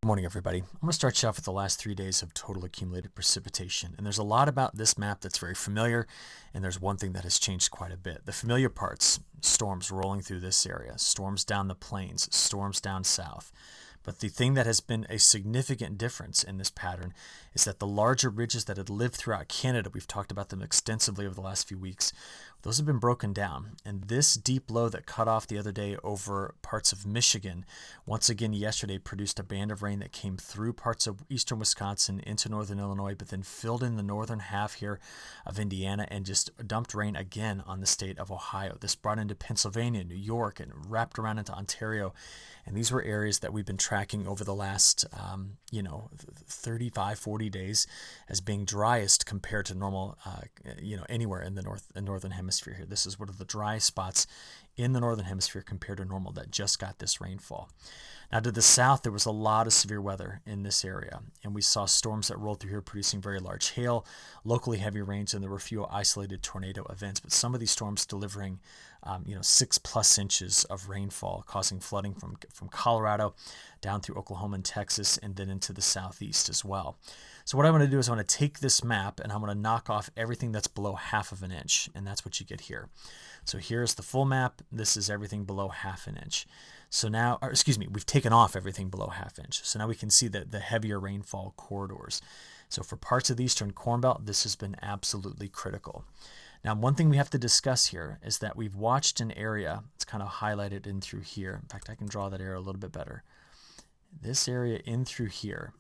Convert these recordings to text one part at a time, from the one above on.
Good morning, everybody. I'm going to start you off with the last 3 days of total accumulated precipitation. And there's a lot about this map that's very familiar, and there's one thing that has changed quite a bit. The familiar parts, storms rolling through this area, storms down the plains, storms down south. But the thing that has been a significant difference in this pattern is that the larger ridges that had lived throughout Canada, we've talked about them extensively over the last few weeks, those have been broken down. And this deep low that cut off the other day over parts of Michigan, once again yesterday produced a band of rain that came through parts of eastern Wisconsin into northern Illinois, but then filled in the northern half here of Indiana and just dumped rain again on the state of Ohio. This brought into Pennsylvania, New York, and wrapped around into Ontario. And these were areas that we've been tracking over the last, 35, 40 days as being driest compared to normal, anywhere in the northern hemisphere here. This is one of the driest spots in the northern hemisphere compared to normal that just got this rainfall. Now to the south, there was a lot of severe weather in this area, and we saw storms that rolled through here producing very large hail, locally heavy rains, and there were a few isolated tornado events, but some of these storms delivering 6+ inches of rainfall, causing flooding from Colorado down through Oklahoma and Texas, and then into the southeast as well. So what I'm going to do is I'm going to take this map and I'm going to knock off everything that's below 1/2 inch, and that's what you get here. So here's the full map. This is everything below 1/2 inch. So now, we've taken off everything below 1/2 inch. So now we can see the heavier rainfall corridors. So for parts of the Eastern Corn Belt, this has been absolutely critical. Now, one thing we have to discuss here is that we've watched an area, it's kind of highlighted in through here. In fact, I can draw that area a little bit better. This area in through here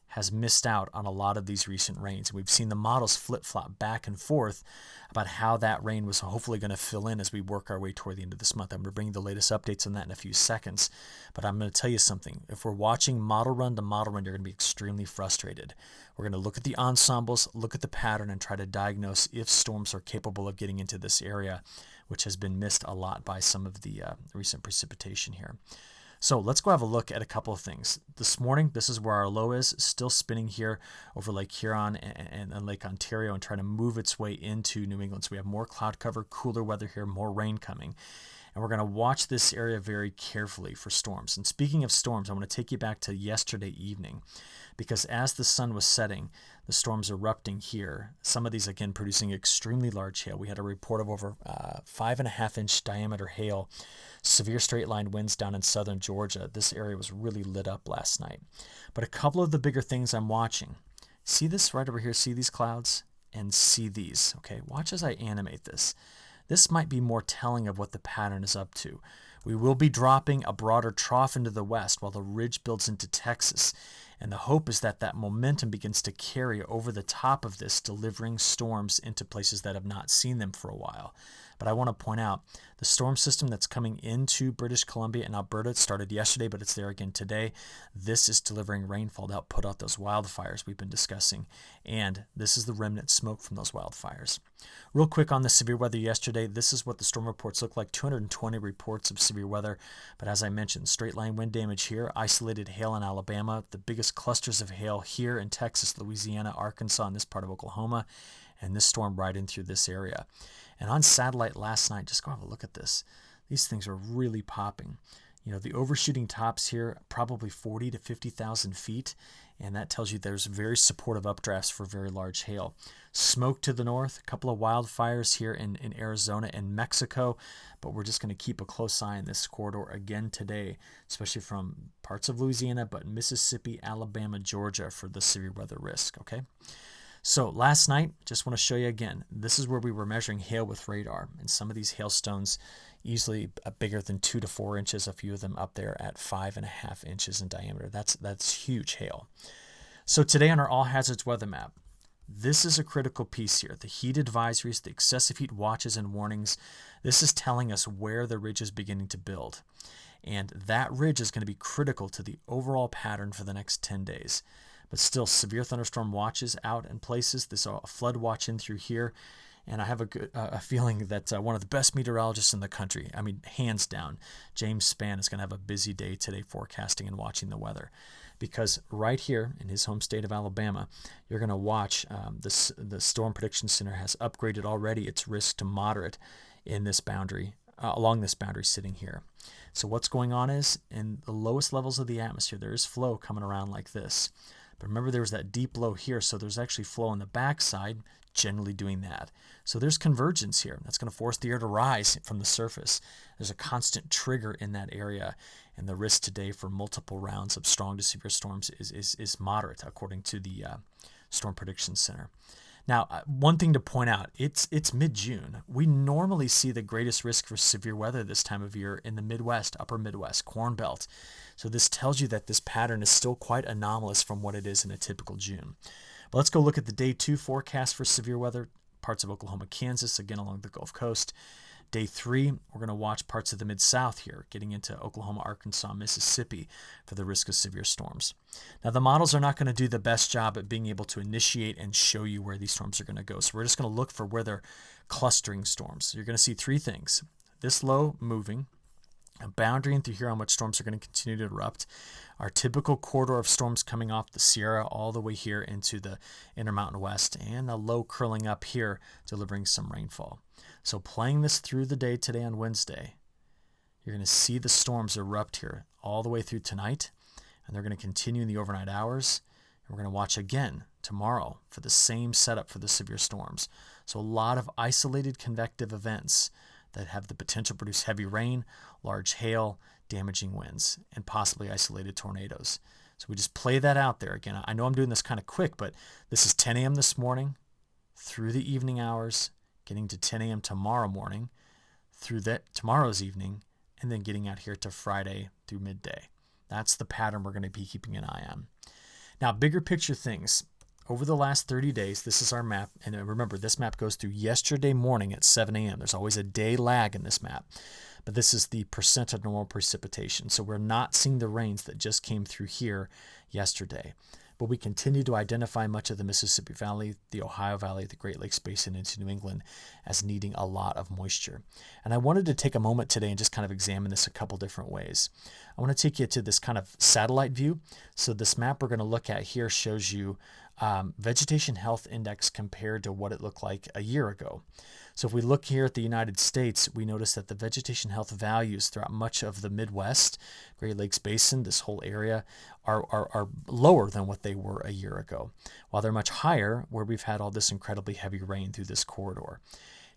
has missed out on a lot of these recent rains. We've seen the models flip-flop back and forth about how that rain was hopefully going to fill in as we work our way toward the end of this month. I'm going to bring you the latest updates on that in a few seconds. But I'm going to tell you something. If we're watching model run to model run, you're going to be extremely frustrated. We're going to look at the ensembles, look at the pattern, and try to diagnose if storms are capable of getting into this area, which has been missed a lot by some of the recent precipitation here. So let's go have a look at a couple of things. This morning, this is where our low is, still spinning here over Lake Huron and Lake Ontario and trying to move its way into New England. So we have more cloud cover, cooler weather here, more rain coming. And we're going to watch this area very carefully for storms. And speaking of storms, I want to take you back to yesterday evening, because as the sun was setting, the storms erupting here, some of these again producing extremely large hail. We had a report of over 5.5 inch diameter hail, severe straight line winds down in southern Georgia. This area was really lit up last night. But a couple of the bigger things I'm watching, see this right over here, see these clouds and see these, okay? Watch as I animate this. This might be more telling of what the pattern is up to. We will be dropping a broader trough into the west while the ridge builds into Texas. And the hope is that that momentum begins to carry over the top of this, delivering storms into places that have not seen them for a while. But I want to point out the storm system that's coming into British Columbia and Alberta, it started yesterday, but it's there again today. This is delivering rainfall to help put out those wildfires we've been discussing. And this is the remnant smoke from those wildfires. Real quick on the severe weather yesterday, this is what the storm reports look like, 220 reports of severe weather. But as I mentioned, straight line wind damage here, isolated hail in Alabama, the biggest clusters of hail here in Texas, Louisiana, Arkansas, and this part of Oklahoma, and this storm right in through this area. And on satellite last night, just go have a look at this. These things are really popping. The overshooting tops here, probably 40 to 50,000 feet, and that tells you there's very supportive updrafts for very large hail. Smoke to the north, a couple of wildfires here in Arizona and Mexico, but we're just going to keep a close eye on this corridor again today, especially from parts of Louisiana, but Mississippi, Alabama, Georgia for the severe weather risk, okay? So last night, just want to show you again, this is where we were measuring hail with radar, and some of these hailstones easily bigger than 2 to 4 inches, a few of them up there at 5.5 inches in diameter. That's huge hail. So today on our all hazards weather map, this is a critical piece here. The heat advisories, the excessive heat watches and warnings, this is telling us where the ridge is beginning to build. And that ridge is going to be critical to the overall pattern for the next 10 days. But still, severe thunderstorm watches out in places. There's a flood watch in through here. And I have a feeling that one of the best meteorologists in the country, I mean, hands down, James Spann is going to have a busy day today forecasting and watching the weather. Because right here in his home state of Alabama, you're going to watch the Storm Prediction Center has upgraded already its risk to moderate in this boundary along this boundary sitting here. So what's going on is in the lowest levels of the atmosphere, there is flow coming around like this. But remember, there was that deep low here, so there's actually flow on the backside generally doing that. So there's convergence here. That's going to force the air to rise from the surface. There's a constant trigger in that area, and the risk today for multiple rounds of strong to severe storms is moderate, according to the Storm Prediction Center. Now, one thing to point out, it's mid-June. We normally see the greatest risk for severe weather this time of year in the Midwest, upper Midwest, Corn Belt. So this tells you that this pattern is still quite anomalous from what it is in a typical June. But let's go look at the day 2 forecast for severe weather, parts of Oklahoma, Kansas, again along the Gulf Coast. Day 3, we're going to watch parts of the Mid-South here, getting into Oklahoma, Arkansas, Mississippi for the risk of severe storms. Now, the models are not going to do the best job at being able to initiate and show you where these storms are going to go. So we're just going to look for where they're clustering storms. So you're going to see 3 things. This low moving, a boundary through here on which storms are going to continue to erupt, our typical corridor of storms coming off the Sierra all the way here into the Intermountain West, and a low curling up here delivering some rainfall. So playing this through the day today on Wednesday, you're going to see the storms erupt here all the way through tonight, and they're going to continue in the overnight hours. And we're going to watch again tomorrow for the same setup for the severe storms. So a lot of isolated convective events that have the potential to produce heavy rain, large hail, damaging winds, and possibly isolated tornadoes. So we just play that out there. Again, I know I'm doing this kind of quick, but this is 10 a.m. this morning through the evening hours, getting to 10 a.m. tomorrow morning, through tomorrow's evening, and then getting out here to Friday through midday. That's the pattern we're going to be keeping an eye on. Now, bigger picture things. Over the last 30 days, this is our map. And remember, this map goes through yesterday morning at 7 a.m. There's always a day lag in this map. But this is the percent of normal precipitation. So we're not seeing the rains that just came through here yesterday. But we continue to identify much of the Mississippi Valley, the Ohio Valley, the Great Lakes Basin into New England as needing a lot of moisture. And I wanted to take a moment today and just kind of examine this a couple different ways. I want to take you to this kind of satellite view. So this map we're going to look at here shows you vegetation health index compared to what it looked like a year ago. So if we look here at the United States, we notice that the vegetation health values throughout much of the Midwest, Great Lakes Basin, this whole area, are lower than what they were a year ago, while they're much higher where we've had all this incredibly heavy rain through this corridor.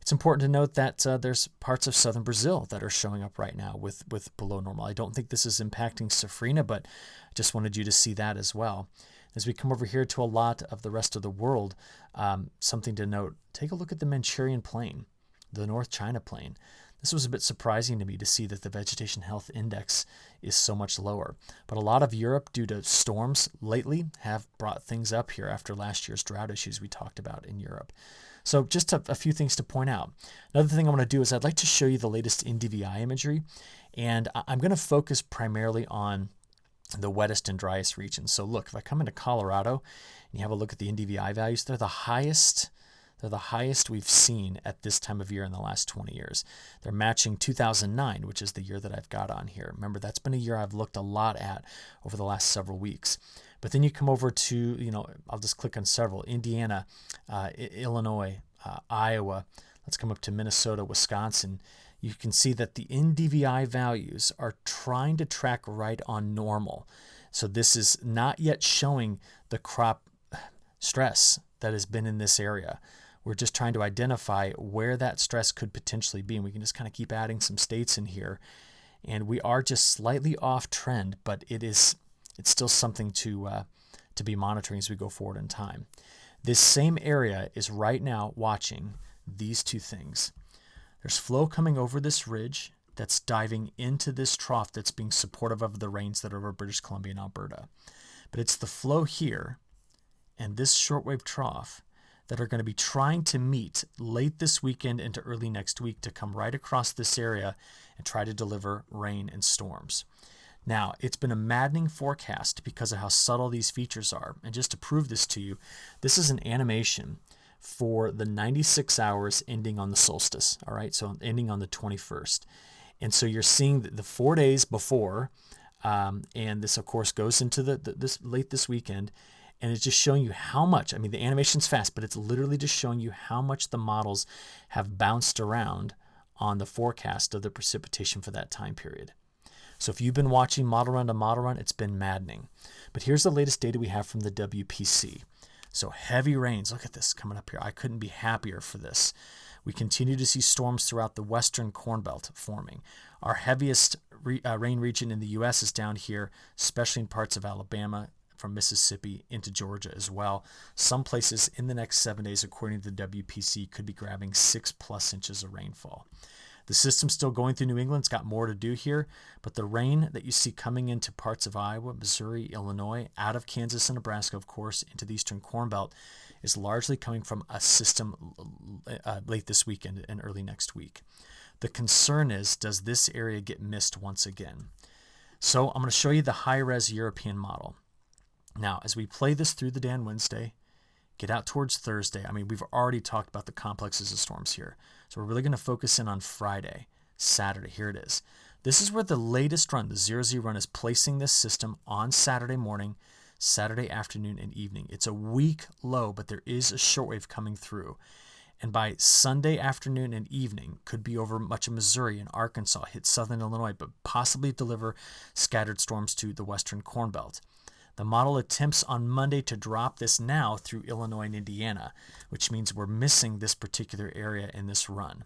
It's important to note that there's parts of southern Brazil that are showing up right now with below normal. I don't think this is impacting Safrina, but I just wanted you to see that as well. As we come over here to a lot of the rest of the world, something to note, take a look at the Manchurian Plain, the North China Plain. This was a bit surprising to me to see that the vegetation health index is so much lower. But a lot of Europe, due to storms lately, have brought things up here after last year's drought issues we talked about in Europe. So just a few things to point out. Another thing I want to do is I'd like to show you the latest NDVI imagery, and I'm going to focus primarily on the wettest and driest regions. So look, if I come into Colorado and you have a look at the NDVI values, they're the highest we've seen at this time of year in the last 20 years. They're matching 2009, which is the year that I've got on here. Remember, that's been a year I've looked a lot at over the last several weeks. But then you come over to, I'll just click on several, Indiana, Illinois, Iowa. Let's come up to Minnesota, Wisconsin. You can see that the NDVI values are trying to track right on normal. So this is not yet showing the crop stress that has been in this area. We're just trying to identify where that stress could potentially be. And we can just kind of keep adding some states in here. And we are just slightly off trend, but it's still something to be monitoring as we go forward in time. This same area is right now watching these two things. There's flow coming over this ridge that's diving into this trough that's being supportive of the rains that are over British Columbia and Alberta. But it's the flow here and this shortwave trough that are going to be trying to meet late this weekend into early next week to come right across this area and try to deliver rain and storms. Now, it's been a maddening forecast because of how subtle these features are. And just to prove this to you, this is an animation for the 96 hours ending on the solstice, all right? So ending on the 21st. And so you're seeing the 4 days before, and this, of course, goes into this late this weekend, and it's just showing you how much, I mean, the animation's fast, but it's literally just showing you how much the models have bounced around on the forecast of the precipitation for that time period. So if you've been watching model run to model run, it's been maddening. But here's the latest data we have from the WPC. So heavy rains, look at this coming up here. I couldn't be happier for this. We continue to see storms throughout the western Corn Belt forming. Our heaviest rain region in the U.S. is down here, especially in parts of Alabama, from Mississippi into Georgia as well. Some places in the next 7 days, according to the WPC, could be grabbing 6+ inches of rainfall. The system's still going through New England. It's got more to do here, but the rain that you see coming into parts of Iowa, Missouri, Illinois, out of Kansas and Nebraska, of course, into the eastern Corn Belt, is largely coming from a system late this weekend and early next week. The concern is, does this area get missed once again? So I'm going to show you the high-res European model. Now, as we play this through the day on Wednesday, get out towards Thursday. I mean, we've already talked about the complexes of storms here. So we're really going to focus in on Friday, Saturday. Here it is. This is where the latest run, the 0Z run, is placing this system on Saturday morning, Saturday afternoon, and evening. It's a weak low, but there is a shortwave coming through. And by Sunday afternoon and evening, could be over much of Missouri and Arkansas, hit southern Illinois, but possibly deliver scattered storms to the western Corn Belt. The model attempts on Monday to drop this now through Illinois and Indiana, which means we're missing this particular area in this run.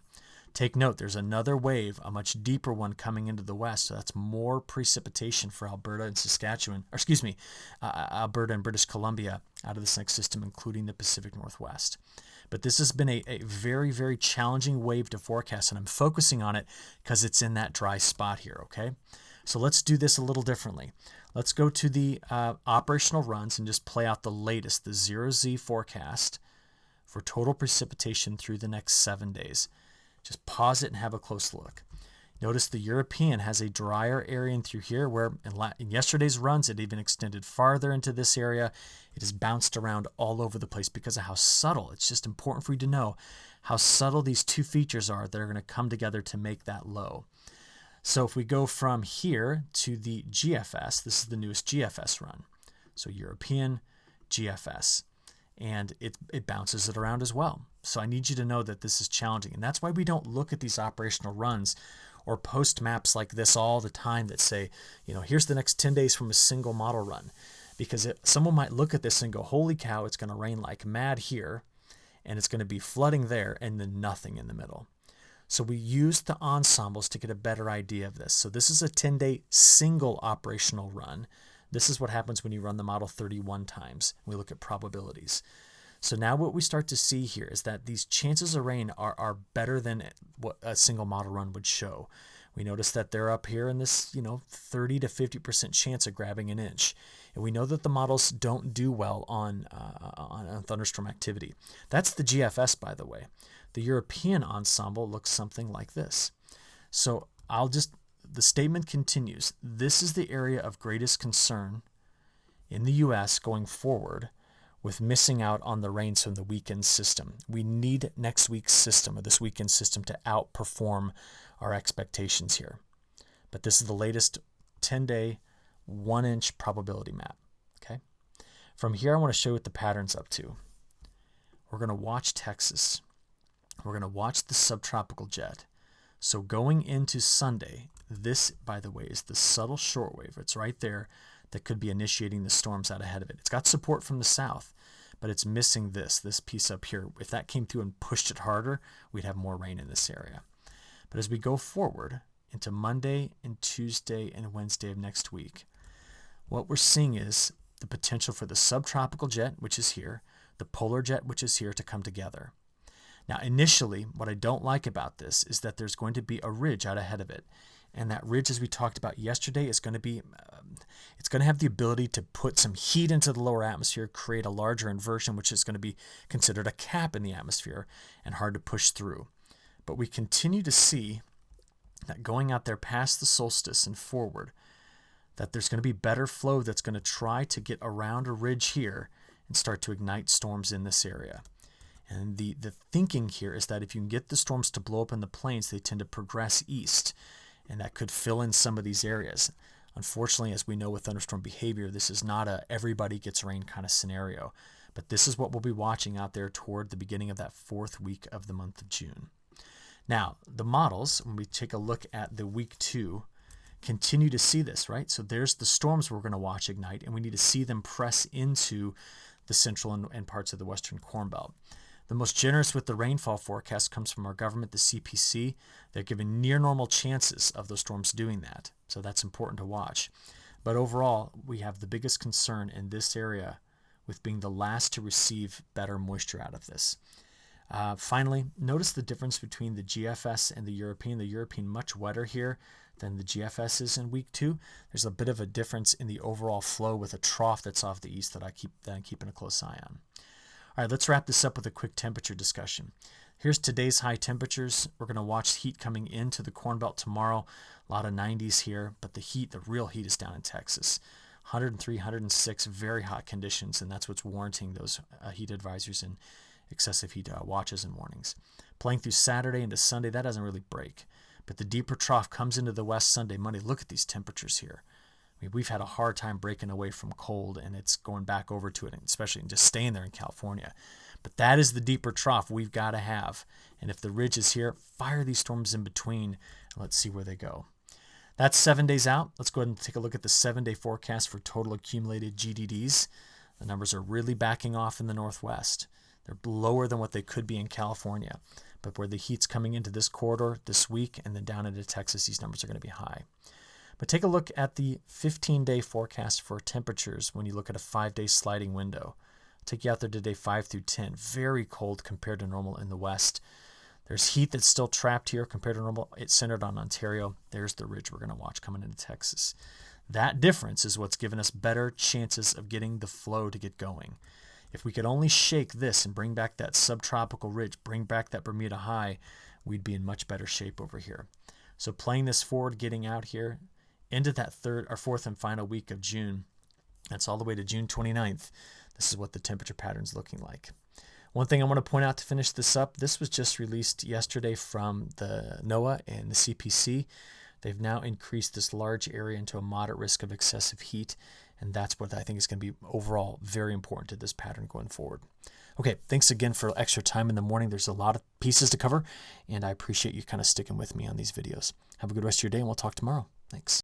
Take note, there's another wave, a much deeper one coming into the west, so that's more precipitation for Alberta and Saskatchewan, or excuse me, Alberta and British Columbia out of this next system, including the Pacific Northwest. But this has been a very, very challenging wave to forecast, and I'm focusing on it because it's in that dry spot here, okay? So let's do this a little differently. Let's go to the operational runs and just play out the latest, the 0Z forecast for total precipitation through the next 7 days. Just pause it and have a close look. Notice the European has a drier area in through here where in yesterday's runs it even extended farther into this area. It has bounced around all over the place because of how subtle. It's just important for you to know how subtle these two features are that are going to come together to make that low. So if we go from here to the GFS, this is the newest GFS run. So European GFS, and it bounces it around as well. So I need you to know that this is challenging, and that's why we don't look at these operational runs or post maps like this all the time that say, you know, here's the next 10 days from a single model run. Because someone might look at this and go, holy cow, it's going to rain like mad here, and it's going to be flooding there, and then nothing in the middle. So we use the ensembles to get a better idea of this. So this is a 10-day single operational run. This is what happens when you run the model 31 times. We look at probabilities. So now what we start to see here is that these chances of rain are better than what a single model run would show. We notice that they're up here in this, 30 to 50% chance of grabbing an inch. And we know that the models don't do well on thunderstorm activity. That's the GFS, by the way. The European ensemble looks something like this. So the statement continues. This is the area of greatest concern in the U.S. going forward with missing out on the rains from the weekend system. We need next week's system, or this weekend system, to outperform our expectations here. But this is the latest 10-day, 1-inch probability map. Okay. From here, I want to show you what the pattern's up to. We're going to watch Texas. We're going to watch the subtropical jet. So going into Sunday, this, by the way, is the subtle shortwave. It's right there that could be initiating the storms out ahead of it. It's got support from the south, but it's missing this piece up here. If that came through and pushed it harder, we'd have more rain in this area. But as we go forward into Monday and Tuesday and Wednesday of next week, what we're seeing is the potential for the subtropical jet, which is here, the polar jet, which is here, to come together. Now, initially, what I don't like about this is that there's going to be a ridge out ahead of it. And that ridge, as we talked about yesterday, is going to be, it's going to have the ability to put some heat into the lower atmosphere, create a larger inversion, which is going to be considered a cap in the atmosphere and hard to push through. But we continue to see that going out there past the solstice and forward, that there's going to be better flow that's going to try to get around a ridge here and start to ignite storms in this area. And the thinking here is that if you can get the storms to blow up in the plains, they tend to progress east, and that could fill in some of these areas. Unfortunately, as we know with thunderstorm behavior, this is not a everybody gets rain kind of scenario, but this is what we'll be watching out there toward the beginning of that 4th week of the month of June. Now, the models, when we take a look at the week 2, continue to see this, right? So there's the storms we're going to watch ignite, and we need to see them press into the central and parts of the western Corn Belt. The most generous with the rainfall forecast comes from our government, the CPC. They're giving near normal chances of those storms doing that. So that's important to watch. But overall, we have the biggest concern in this area with being the last to receive better moisture out of this. Finally, notice the difference between the GFS and the European. The European much wetter here than the GFS is in week 2. There's a bit of a difference in the overall flow with a trough that's off the east that I'm keeping a close eye on. All right, let's wrap this up with a quick temperature discussion. Here's today's high temperatures. We're going to watch heat coming into the Corn Belt tomorrow. A lot of 90s here, but the real heat is down in Texas. 103, 106, very hot conditions, and that's what's warranting those heat advisories and excessive heat watches and warnings. Playing through Saturday into Sunday, that doesn't really break. But the deeper trough comes into the west Sunday, Monday. Look at these temperatures here. I mean, we've had a hard time breaking away from cold, and it's going back over to it, especially just staying there in California. But that is the deeper trough we've got to have. And if the ridge is here, fire these storms in between, and let's see where they go. That's 7 days out. Let's go ahead and take a look at the 7-day forecast for total accumulated GDDs. The numbers are really backing off in the northwest. They're lower than what they could be in California. But where the heat's coming into this corridor this week and then down into Texas, these numbers are going to be high. But take a look at the 15-day forecast for temperatures when you look at a 5-day sliding window. I'll take you out there today 5 through 10. Very cold compared to normal in the west. There's heat that's still trapped here compared to normal. It's centered on Ontario. There's the ridge we're going to watch coming into Texas. That difference is what's given us better chances of getting the flow to get going. If we could only shake this and bring back that subtropical ridge, bring back that Bermuda high, we'd be in much better shape over here. So playing this forward, getting out here into that fourth and final week of June, that's all the way to June 29th. This is what the temperature pattern's looking like. One thing I want to point out to finish this up, this was just released yesterday from the NOAA and the CPC. They've now increased this large area into a moderate risk of excessive heat, and that's what I think is going to be overall very important to this pattern going forward. Okay, thanks again for extra time in the morning. There's a lot of pieces to cover, and I appreciate you kind of sticking with me on these videos. Have a good rest of your day, and we'll talk tomorrow. Thanks.